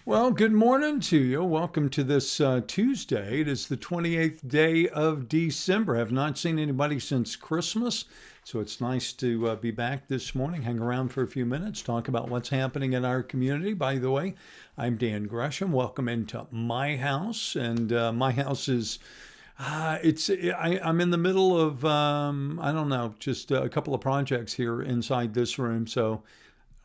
Well, good morning to you. Welcome to this Tuesday. It is the 28th day of December. I have not seen anybody since Christmas, so it's nice to be back this morning, hang around for a few minutes, talk about what's happening in our community. By the way, I'm Dan Gresham. Welcome into my house, and my house is I'm in the middle of I don't know, just a couple of projects here inside this room, so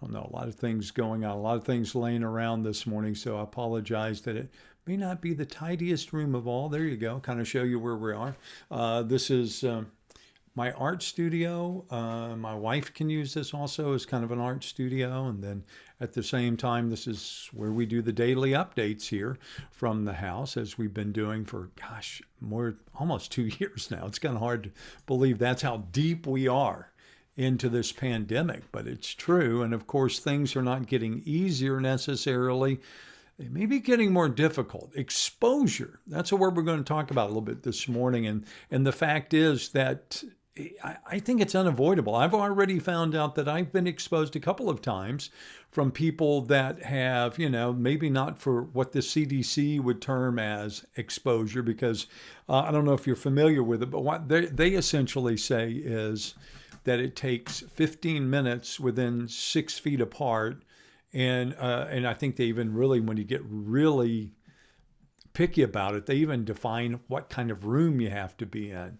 I don't know, a lot of things going on, a lot of things laying around this morning, so I apologize that it may not be the tidiest room of all. There you go, kind of show you where we are. This is my art studio. My wife can use this also as kind of an art studio, and then at the same time, this is where we do the daily updates here from the house, as we've been doing for, gosh, almost 2 years now. It's kind of hard to believe that's how deep we are into this pandemic, but it's true. And of course, things are not getting easier necessarily. They may be getting more difficult. Exposure, that's a word we're going to talk about a little bit this morning. And the fact is that I think it's unavoidable. I've already found out that I've been exposed a couple of times from people that have, maybe not for what the CDC would term as exposure, because I don't know if you're familiar with it, but what they essentially say is that it takes 15 minutes within 6 feet apart. And I think they even really, when you get really picky about it, they even define what kind of room you have to be in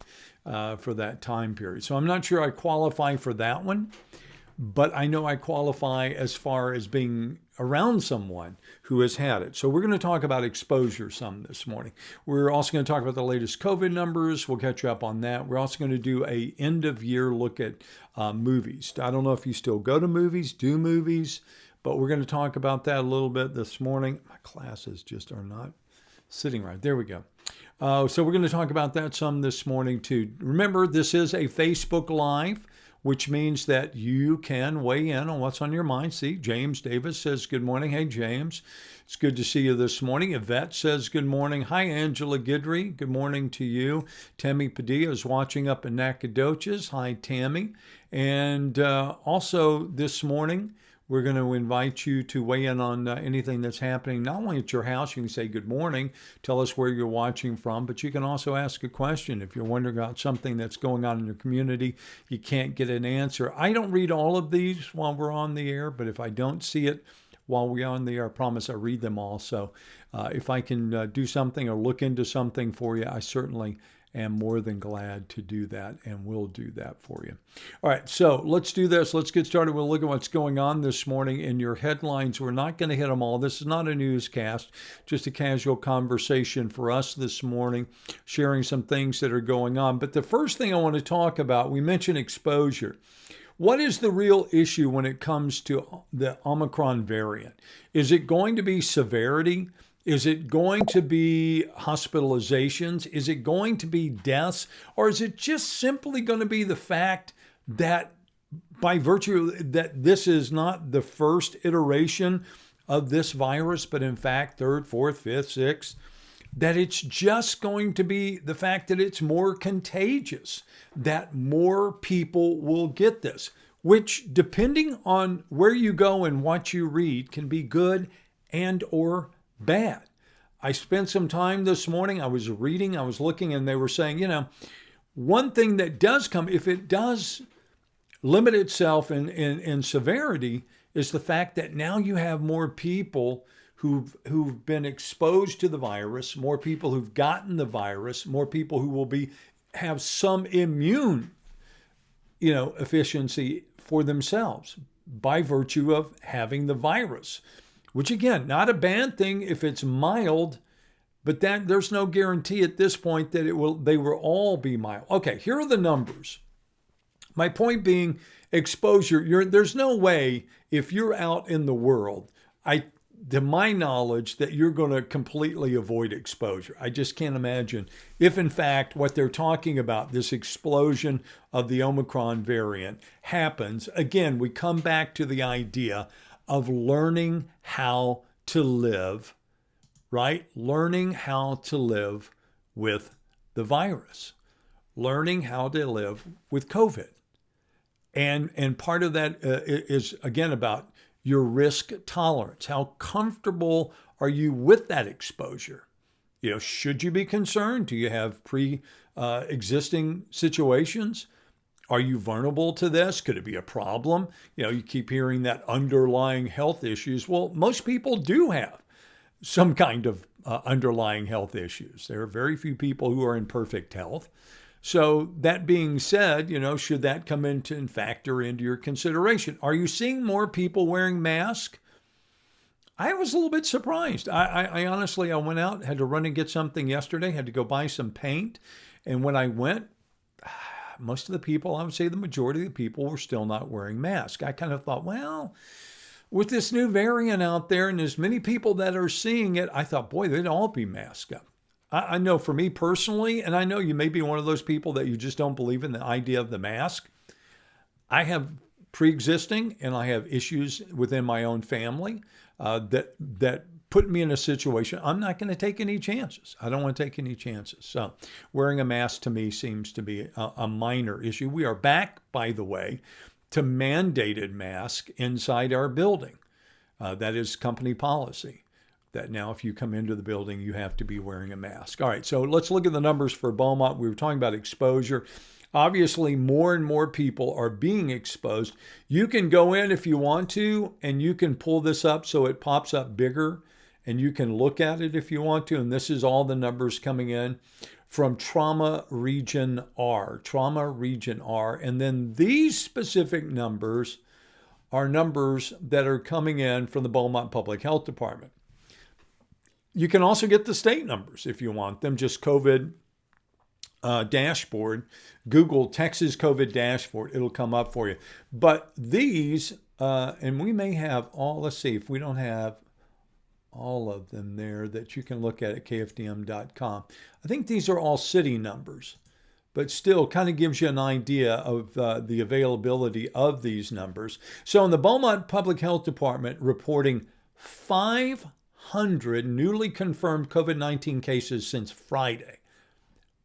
for that time period. So I'm not sure I qualify for that one, but I know I qualify as far as being around someone who has had it. So we're going to talk about exposure some this morning. We're also going to talk about the latest COVID numbers. We'll catch you up on that. We're also going to do a end of year look at movies. I don't know if you still go to movies, do movies, but we're going to talk about that a little bit this morning. My classes just are not sitting right. There we go. So we're going to talk about that some this morning too. Remember, this is a Facebook Live, which means that you can weigh in on what's on your mind. See, James Davis says, good morning. Hey, James. It's good to see you this morning. Yvette says, good morning. Hi, Angela Guidry. Good morning to you. Tammy Padilla is watching up in Nacogdoches. Hi, Tammy. And also this morning, we're going to invite you to weigh in on anything that's happening, not only at your house. You can say good morning, tell us where you're watching from, but you can also ask a question. If you're wondering about something that's going on in your community, you can't get an answer. I don't read all of these while we're on the air, but if I don't see it while we're on the air, I promise I read them all. So if I can do something or look into something for you, I certainly am more than glad to do that, and will do that for you. All right, so let's do this. Let's get started. We'll look at what's going on this morning in your headlines. We're not going to hit them all. This is not a newscast, just a casual conversation for us this morning, sharing some things that are going on. But the first thing I want to talk about, we mentioned exposure. What is the real issue when it comes to the Omicron variant? Is it going to be severity? Is it going to be hospitalizations? Is it going to be deaths? Or is it just simply going to be the fact that by virtue that this is not the first iteration of this virus, but in fact, third, fourth, fifth, sixth, that it's just going to be the fact that it's more contagious, that more people will get this, which depending on where you go and what you read can be good and or bad. I spent some time this morning. I was reading, I was looking, and they were saying, one thing that does come, if it does limit itself in severity, is the fact that now you have more people who've been exposed to the virus, more people who've gotten the virus, more people who will have some immune, efficiency for themselves by virtue of having the virus. Which again, not a bad thing if it's mild, but that there's no guarantee at this point that they will all be mild. Okay, here are the numbers. My point being, exposure. There's no way if you're out in the world, to my knowledge, that you're going to completely avoid exposure. I just can't imagine if in fact what they're talking about, this explosion of the Omicron variant, happens. Again, we come back to the idea of learning how to live, right? Learning how to live with the virus, learning how to live with COVID. And part of that is, again, about your risk tolerance. How comfortable are you with that exposure? Should you be concerned? Do you have pre-existing situations? Are you vulnerable to this? Could it be a problem? You keep hearing that underlying health issues. Well, most people do have some kind of underlying health issues. There are very few people who are in perfect health. So that being said, should that come into and factor into your consideration? Are you seeing more people wearing masks? I was a little bit surprised. I honestly, I went out, had to run and get something yesterday, had to go buy some paint. And when I went, most of the people, I would say the majority of the people were still not wearing masks. I kind of thought, well, with this new variant out there and as many people that are seeing it, I thought, boy, they'd all be masked up. I know for me personally, and I know you may be one of those people that you just don't believe in the idea of the mask. I have pre-existing and I have issues within my own family that put me in a situation. I'm not going to take any chances. I don't want to take any chances. So wearing a mask to me seems to be a minor issue. We are back, by the way, to mandated mask inside our building. That is company policy, that now if you come into the building, you have to be wearing a mask. All right, so let's look at the numbers for Beaumont. We were talking about exposure. Obviously, more and more people are being exposed. You can go in if you want to, and you can pull this up so it pops up bigger, and you can look at it if you want to. And this is all the numbers coming in from Trauma Region R. And then these specific numbers are numbers that are coming in from the Beaumont Public Health Department. You can also get the state numbers if you want them, just COVID dashboard. Google Texas COVID dashboard. It'll come up for you. But these, and we may have all, let's see if we don't have all of them there that you can look at kfdm.com. I think these are all city numbers, but still kind of gives you an idea of the availability of these numbers. So in the Beaumont Public Health Department reporting 500 newly confirmed COVID-19 cases since Friday.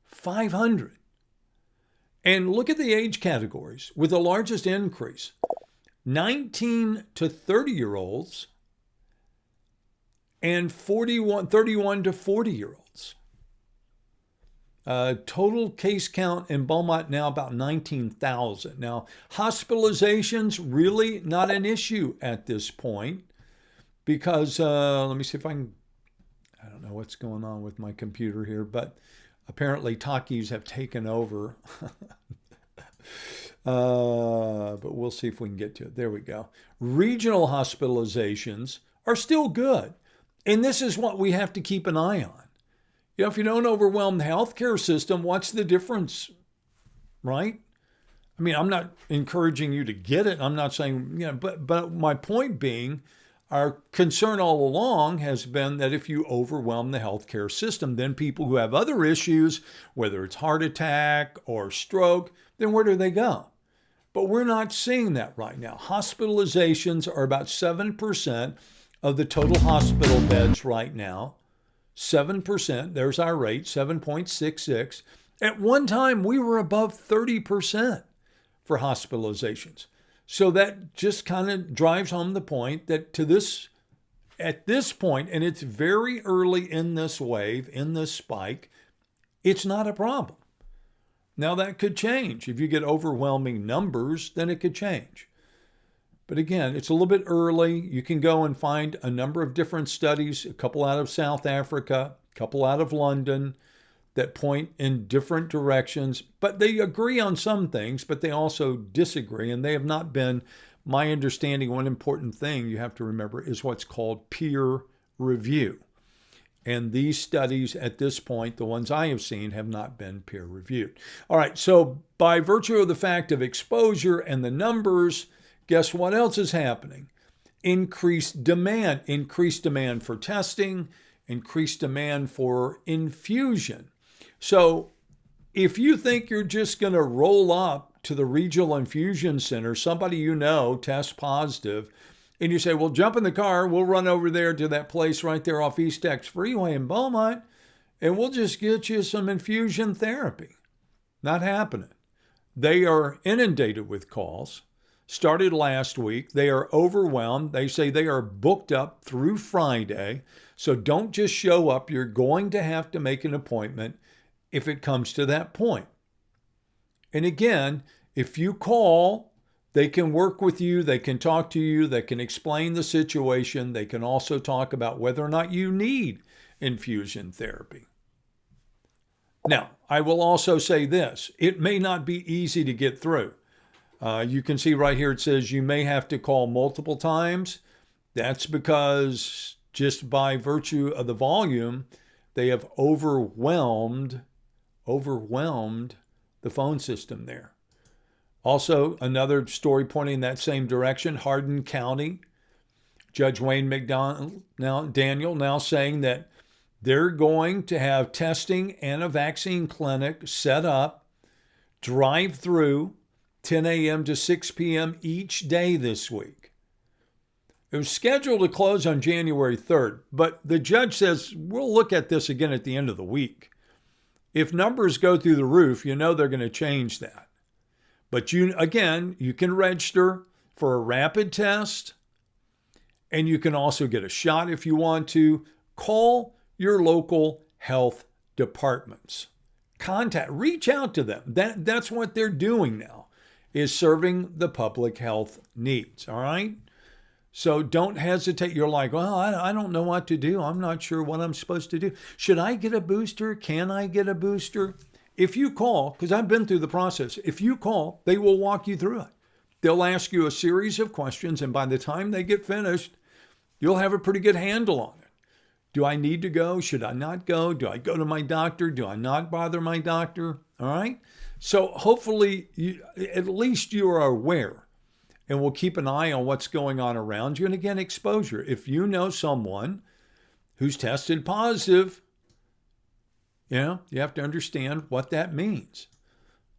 500. And look at the age categories with the largest increase. 19 to 30-year-olds and 31 to 40-year-olds. Total case count in Beaumont now about 19,000. Now, hospitalizations really not an issue at this point because, let me see if I don't know what's going on with my computer here, but apparently talkies have taken over. But we'll see if we can get to it. There we go. Regional hospitalizations are still good. And this is what we have to keep an eye on. If you don't overwhelm the healthcare system, what's the difference, right? I mean, I'm not encouraging you to get it. I'm not saying, but my point being, our concern all along has been that if you overwhelm the healthcare system, then people who have other issues, whether it's heart attack or stroke, then where do they go? But we're not seeing that right now. Hospitalizations are about 7% of the total hospital beds right now. 7%, there's our rate, 7.66. At one time, we were above 30% for hospitalizations. So that just kind of drives home the point that at this point, and it's very early in this wave, in this spike, it's not a problem. Now that could change. If you get overwhelming numbers, then it could change. But again, it's a little bit early. You can go and find a number of different studies, a couple out of South Africa, a couple out of London, that point in different directions. But they agree on some things, but they also disagree. And they have not been, my understanding, one important thing you have to remember is what's called peer review. And these studies at this point, the ones I have seen, have not been peer reviewed. All right, so by virtue of the fact of exposure and the numbers, guess what else is happening? Increased demand for testing, increased demand for infusion. So if you think you're just going to roll up to the regional infusion center, somebody you know tests positive, and you say, well, jump in the car, we'll run over there to that place right there off East X Freeway in Beaumont, and we'll just get you some infusion therapy. Not happening. They are inundated with calls. started last week. They are overwhelmed. They say they are booked up through Friday. So don't just show up. You're going to have to make an appointment if it comes to that point. And again, if you call, they can work with you. They can talk to you. They can explain the situation. They can also talk about whether or not you need infusion therapy. Now, I will also say this. It may not be easy to get through. You can see right here it says you may have to call multiple times. That's because just by virtue of the volume, they have overwhelmed the phone system there. Also, another story pointing in that same direction, Hardin County, Judge Wayne Daniel now saying that they're going to have testing and a vaccine clinic set up, drive through 10 a.m. to 6 p.m. each day this week. It was scheduled to close on January 3rd, but the judge says, we'll look at this again at the end of the week. If numbers go through the roof, you know they're going to change that. But you can register for a rapid test, and you can also get a shot if you want to. Call your local health departments. Reach out to them. That's what they're doing now, is serving the public health needs, all right? So don't hesitate. You're like, well, I don't know what to do. I'm not sure what I'm supposed to do. Should I get a booster? Can I get a booster? If you call, because I've been through the process, if you call, they will walk you through it. They'll ask you a series of questions, and by the time they get finished, you'll have a pretty good handle on it. Do I need to go? Should I not go? Do I go to my doctor? Do I not bother my doctor? All right? So hopefully, at least you are aware, and we'll keep an eye on what's going on around you. And again, exposure. If you know someone who's tested positive, you have to understand what that means.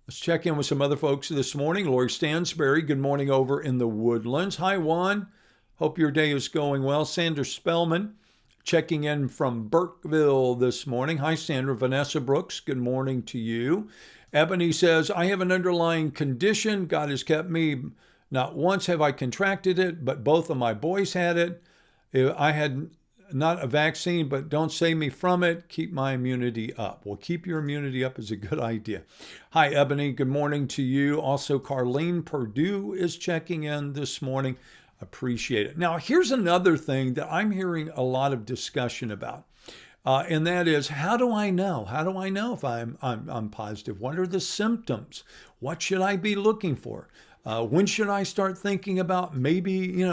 Let's check in with some other folks this morning. Lori Stansberry, good morning over in the Woodlands. Hi, Juan. Hope your day is going well. Sandra Spellman, checking in from Burkeville this morning. Hi, Sandra. Vanessa Brooks, good morning to you. Ebony says, I have an underlying condition. God has kept me. Not once have I contracted it, but both of my boys had it. I had not a vaccine, but don't save me from it. Keep my immunity up. Well, keep your immunity up is a good idea. Hi, Ebony. Good morning to you. Also, Carlene Purdue is checking in this morning. Appreciate it. Now, here's another thing that I'm hearing a lot of discussion about, and that is, how do I know? How do I know if I'm positive? What are the symptoms? What should I be looking for? When should I start thinking about maybe,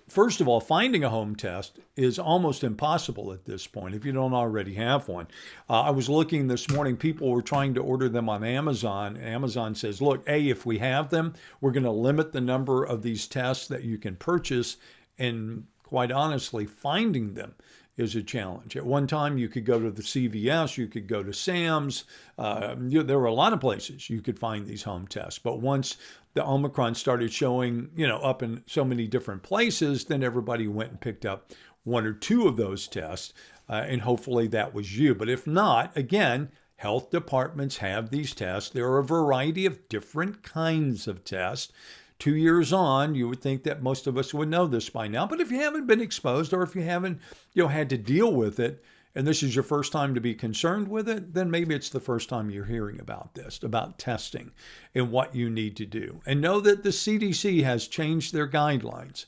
first of all, finding a home test is almost impossible at this point if you don't already have one. I was looking this morning, people were trying to order them on Amazon. Amazon says, look, if we have them, we're going to limit the number of these tests that you can purchase. And quite honestly, finding them is a challenge. At one time, you could go to the CVS, you could go to Sam's. There were a lot of places you could find these home tests. But once the Omicron started showing, up in so many different places, then everybody went and picked up one or two of those tests, and hopefully that was you. But if not, again, health departments have these tests. There are a variety of different kinds of tests. 2 years on, you would think that most of us would know this by now. But if you haven't been exposed, or if you haven't had to deal with it, and this is your first time to be concerned with it, then maybe it's the first time you're hearing about this, about testing and what you need to do. And know that the CDC has changed their guidelines.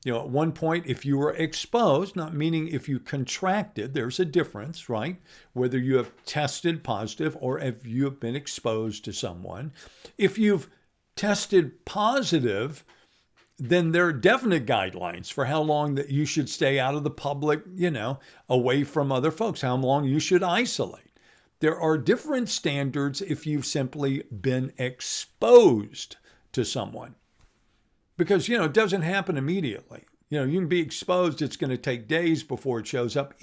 At one point, if you were exposed, not meaning if you contracted, there's a difference, right? Whether you have tested positive or if you have been exposed to someone. If you've tested positive, then there are definite guidelines for how long that you should stay out of the public, away from other folks, how long you should isolate. There are different standards if you've simply been exposed to someone. Because, it doesn't happen immediately. You can be exposed, it's going to take days before it shows up.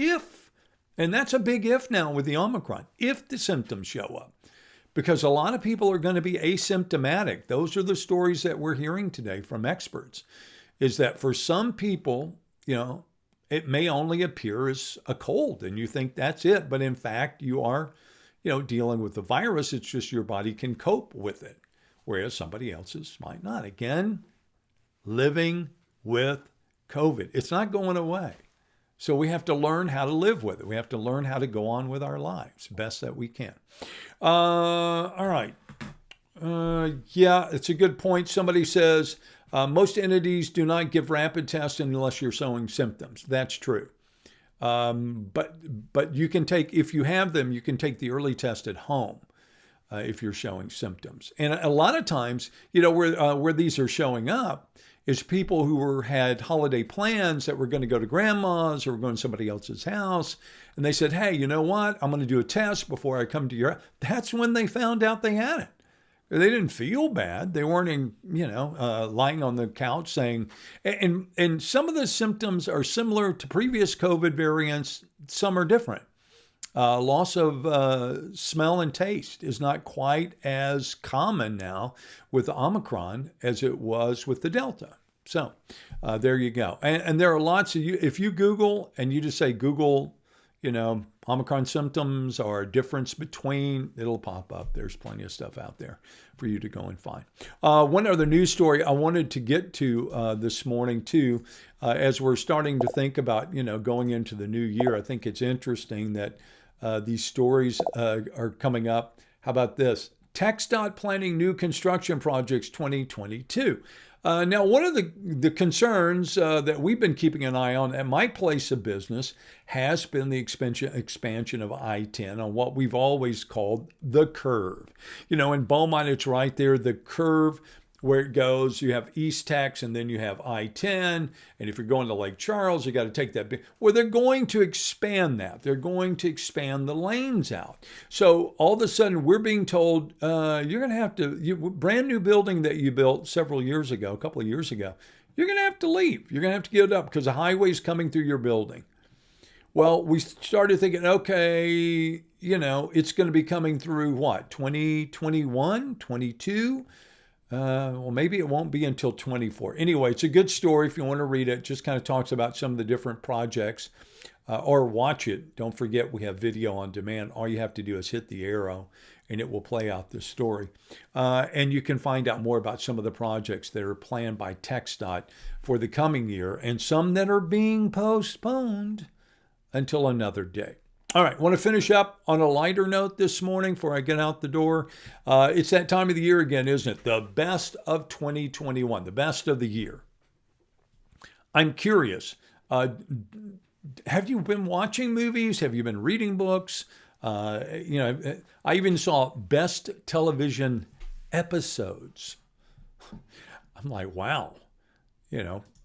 And that's a big if now with the Omicron, if the symptoms show up. Because a lot of people are going to be asymptomatic. Those are the stories that we're hearing today from experts, is that for some people, it may only appear as a cold and you think that's it. But in fact, you are, dealing with the virus. It's just your body can cope with it. whereas somebody else's might not. Again, living with COVID. It's not going away. So we have to learn how to live with it. We have to learn how to go on with our lives best that we can. All right. Yeah, it's a good point. Somebody says, most entities do not give rapid tests unless you're showing symptoms. That's true. But you can take, if you have them, you can take the early test at home if you're showing symptoms. And a lot of times, where these are showing up is people who had holiday plans that were going to go to grandma's or were going to somebody else's house. And they said, hey, you know what? I'm going to do a test before I come to your house. That's when they found out they had it. They didn't feel bad. They weren't, lying on the couch saying, and some of the symptoms are similar to previous COVID variants. Some are different. Loss of smell and taste is not quite as common now with the Omicron as it was with the Delta. So there you go. And there are lots of you, if you Google and you just say Google, Omicron symptoms or difference between, it'll pop up. There's plenty of stuff out there for you to go and find. One other news story I wanted to get to this morning too, as we're starting to think about, going into the new year. I think it's interesting that these stories are coming up. How about this? TxDOT planning new construction projects 2022. Now, one of the concerns that we've been keeping an eye on at my place of business has been the expansion of I-10 on what we've always called the curve. In Beaumont, it's right there, the curve where it goes. You have East Tex and then you have I-10. And if you're going to Lake Charles, you got to take that. Well, they're going to expand that. They're going to expand the lanes out. So all of a sudden we're being told, you're going to have to, brand new building that you built a couple of years ago, you're going to have to leave. You're going to have to give it up because the highway's coming through your building. Well, we started thinking, okay, it's going to be coming through what, 2021, 22? Well, maybe it won't be until 24. Anyway, it's a good story if you want to read it. Just kind of talks about some of the different projects or watch it. Don't forget, we have video on demand. All you have to do is hit the arrow and it will play out the story. And you can find out more about some of the projects that are planned by TxDOT for the coming year and some that are being postponed until another day. All right, want to finish up on a lighter note this morning before I get out the door. It's that time of the year again, isn't it? The best of 2021, the best of the year. I'm curious, have you been watching movies? Have you been reading books? I even saw best television episodes. I'm like, wow,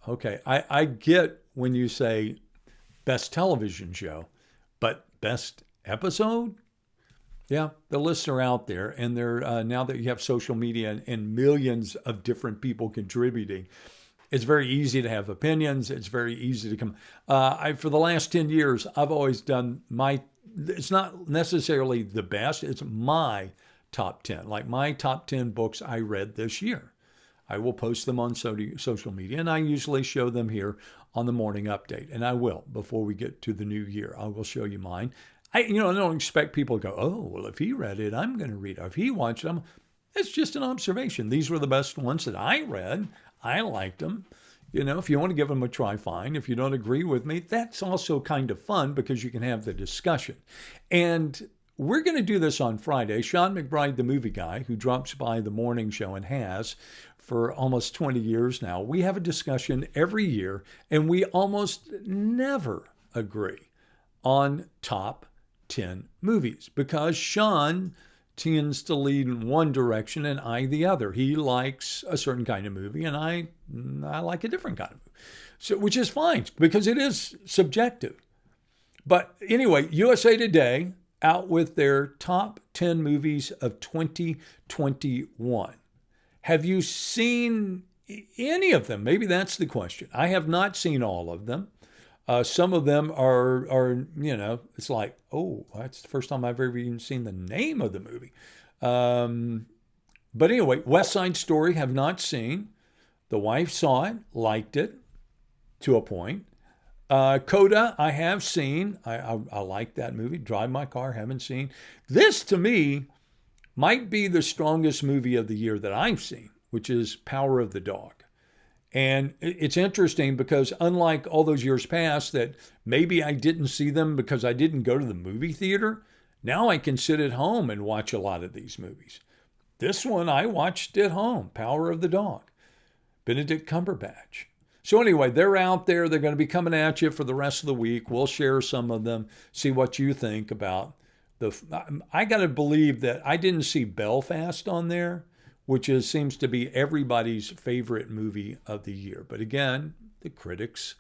okay. I get when you say best television show, but best episode? Yeah, the lists are out there, and they're now that you have social media and millions of different people contributing, it's very easy to have opinions. It's very easy to come. For the last 10 years, I've always done it's not necessarily the best, it's my top 10, like my top 10 books I read this year. I will post them on social media, and I usually show them here on the morning update. And I will, before we get to the new year, I will show you mine. I don't expect people to go, oh, well, if he read it, I'm going to read it. If he watched them, it's just an observation. These were the best ones that I read. I liked them. If you want to give them a try, fine. If you don't agree with me, that's also kind of fun because you can have the discussion. And we're going to do this on Friday. Sean McBride, the movie guy, who drops by the morning show and has for almost 20 years now, we have a discussion every year, and we almost never agree on top 10 movies because Sean tends to lead in one direction and I the other. He likes a certain kind of movie, and I like a different kind of movie, so, which is fine because it is subjective. But anyway, USA Today out with their top 10 movies of 2021. Have you seen any of them? Maybe that's the question. I have not seen all of them. Some of them are it's like, oh, that's the first time I've ever even seen the name of the movie. But anyway, West Side Story have not seen. The wife saw it, liked it to a point. Coda, I have seen. I like that movie. Drive My Car, haven't seen. This, to me, might be the strongest movie of the year that I've seen, which is Power of the Dog. And it's interesting because unlike all those years past that maybe I didn't see them because I didn't go to the movie theater, now I can sit at home and watch a lot of these movies. This one I watched at home, Power of the Dog, Benedict Cumberbatch. So anyway, they're out there. They're going to be coming at you for the rest of the week. We'll share some of them, see what you think about I got to believe that I didn't see Belfast on there, which seems to be everybody's favorite movie of the year. But again, the critics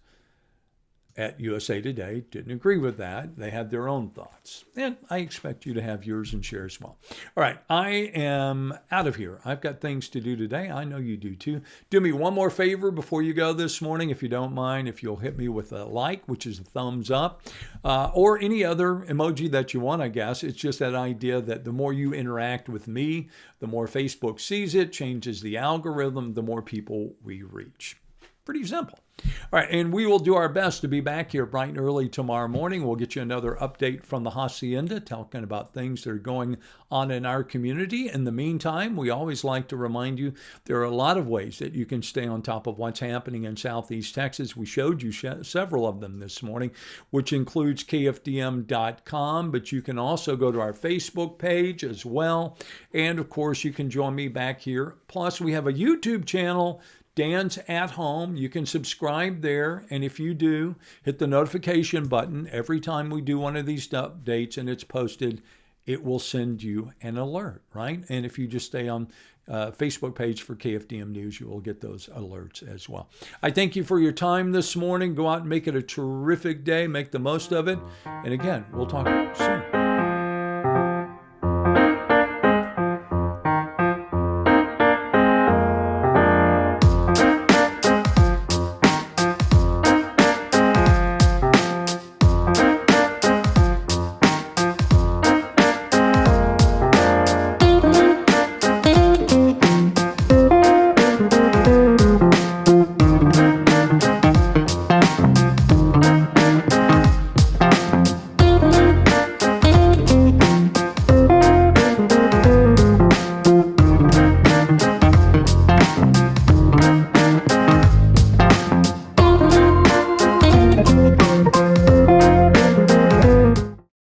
at USA Today didn't agree with that. They had their own thoughts. And I expect you to have yours and share as well. All right, I am out of here. I've got things to do today. I know you do too. Do me one more favor before you go this morning, if you don't mind, if you'll hit me with a like, which is a thumbs up, or any other emoji that you want, I guess. It's just that idea that the more you interact with me, the more Facebook sees it, changes the algorithm, the more people we reach. Pretty simple. All right, and we will do our best to be back here bright and early tomorrow morning. We'll get you another update from the Hacienda, talking about things that are going on in our community. In the meantime, we always like to remind you there are a lot of ways that you can stay on top of what's happening in Southeast Texas. We showed you several of them this morning, which includes KFDM.com, but you can also go to our Facebook page as well. And of course, you can join me back here. Plus, we have a YouTube channel, Dan's at Home. You can subscribe there, and if you do, hit the notification button. Every time we do one of these updates and it's posted, it will send you an alert, right? And if you just stay on Facebook page for KFDM News, you will get those alerts as well. I thank you for your time this morning. Go out and make it a terrific day. Make the most of it. And again, we'll talk soon.